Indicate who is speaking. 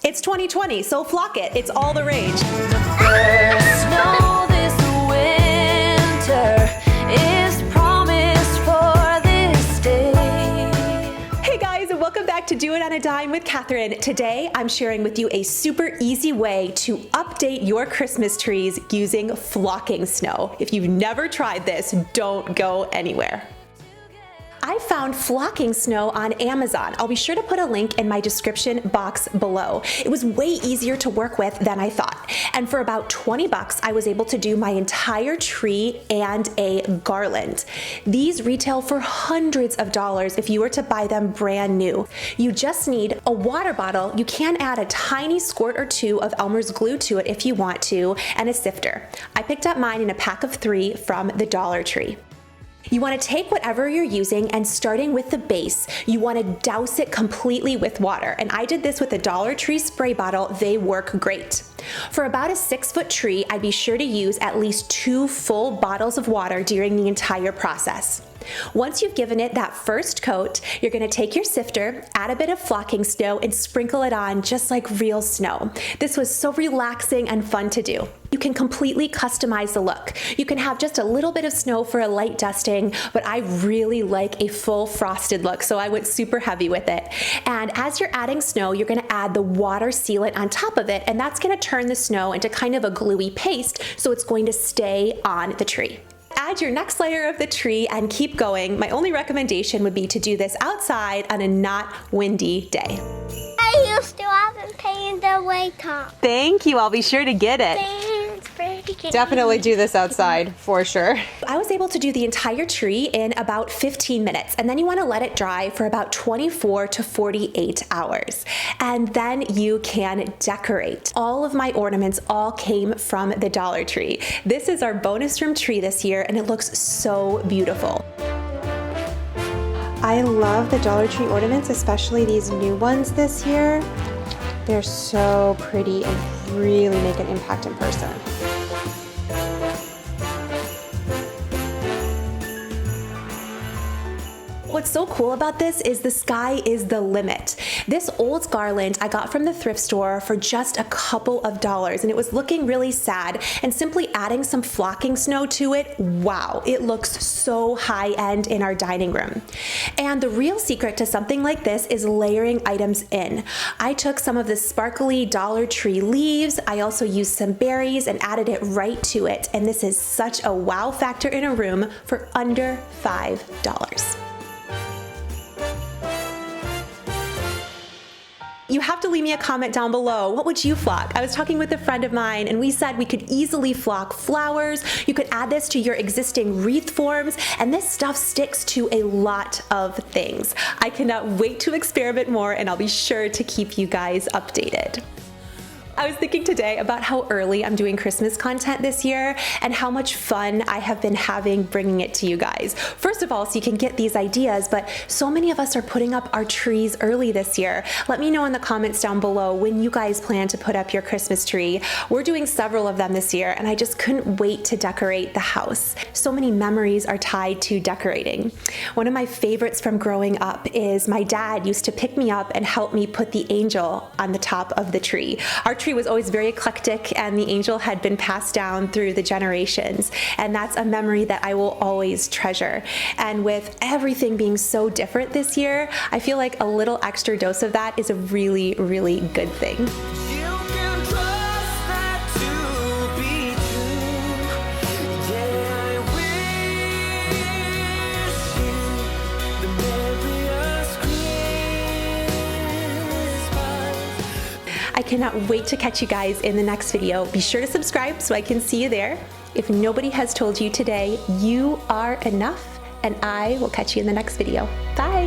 Speaker 1: It's 2020, so flock it. It's all the rage.
Speaker 2: Snow this winter is promised for this day.
Speaker 1: Hey guys, and welcome back to Do It on a Dime with Kathryn. Today, I'm sharing with you a super easy way to update your Christmas trees using flocking snow. If you've never tried this, don't go anywhere. I found flocking snow on Amazon. I'll be sure to put a link in my description box below. It was way easier to work with than I thought. And for about 20 bucks, I was able to do my entire tree and a garland. These retail for hundreds of dollars if you were to buy them brand new. You just need a water bottle. You can add a tiny squirt or two of Elmer's glue to it if you want to, and a sifter. I picked up mine in a pack of 3 from the Dollar Tree. You want to take whatever you're using and starting with the base, you want to douse it completely with water. And I did this with a Dollar Tree spray bottle. They work great. For about a 6-foot tree, I'd be sure to use at least 2 full bottles of water during the entire process. Once you've given it that first coat, you're going to take your sifter, add a bit of flocking snow, and sprinkle it on just like real snow. This was so relaxing and fun to do. You can completely customize the look. You can have just a little bit of snow for a light dusting, but I really like a full frosted look, so I went super heavy with it. And as you're adding snow, you're going to add the water sealant on top of it, and that's going to turn the snow into kind of a gluey paste, so it's going to stay on the tree. Add your next layer of the tree and keep going. My only recommendation would be to do this outside on a not windy day.
Speaker 3: You still haven't painted the way top.
Speaker 1: Thank you. I'll be sure to get it.
Speaker 3: Thanks for getting
Speaker 1: Definitely do this outside for sure. I was able to do the entire tree in about 15 minutes, and then you want to let it dry for about 24 to 48 hours. And then you can decorate. All of my ornaments all came from the Dollar Tree. This is our bonus room tree this year, and it looks so beautiful. I love the Dollar Tree ornaments, especially these new ones this year. They're so pretty and really make an impact in person. What's so cool about this is the sky is the limit. This old garland I got from the thrift store for just a couple of dollars, and it was looking really sad, and simply adding some flocking snow to it, wow, it looks so high-end in our dining room. And the real secret to something like this is layering items in. I took some of the sparkly Dollar Tree leaves, I also used some berries and added it right to it, and this is such a wow factor in a room for under $5. You have to leave me a comment down below. What would you flock? I was talking with a friend of mine and we said we could easily flock flowers. You could add this to your existing wreath forms, and this stuff sticks to a lot of things. I cannot wait to experiment more, and I'll be sure to keep you guys updated. I was thinking today about how early I'm doing Christmas content this year and how much fun I have been having bringing it to you guys. First of all, so you can get these ideas, but so many of us are putting up our trees early this year. Let me know in the comments down below when you guys plan to put up your Christmas tree. We're doing several of them this year, and I just couldn't wait to decorate the house. So many memories are tied to decorating. One of my favorites from growing up is my dad used to pick me up and help me put the angel on the top of the tree. Our tree was always very eclectic, and the angel had been passed down through the generations, and that's a memory that I will always treasure. And with everything being so different this year, I feel like a little extra dose of that is a really, really good thing. I cannot wait to catch you guys in the next video. Be sure to subscribe so I can see you there. If nobody has told you today, you are enough, and I will catch you in the next video. Bye.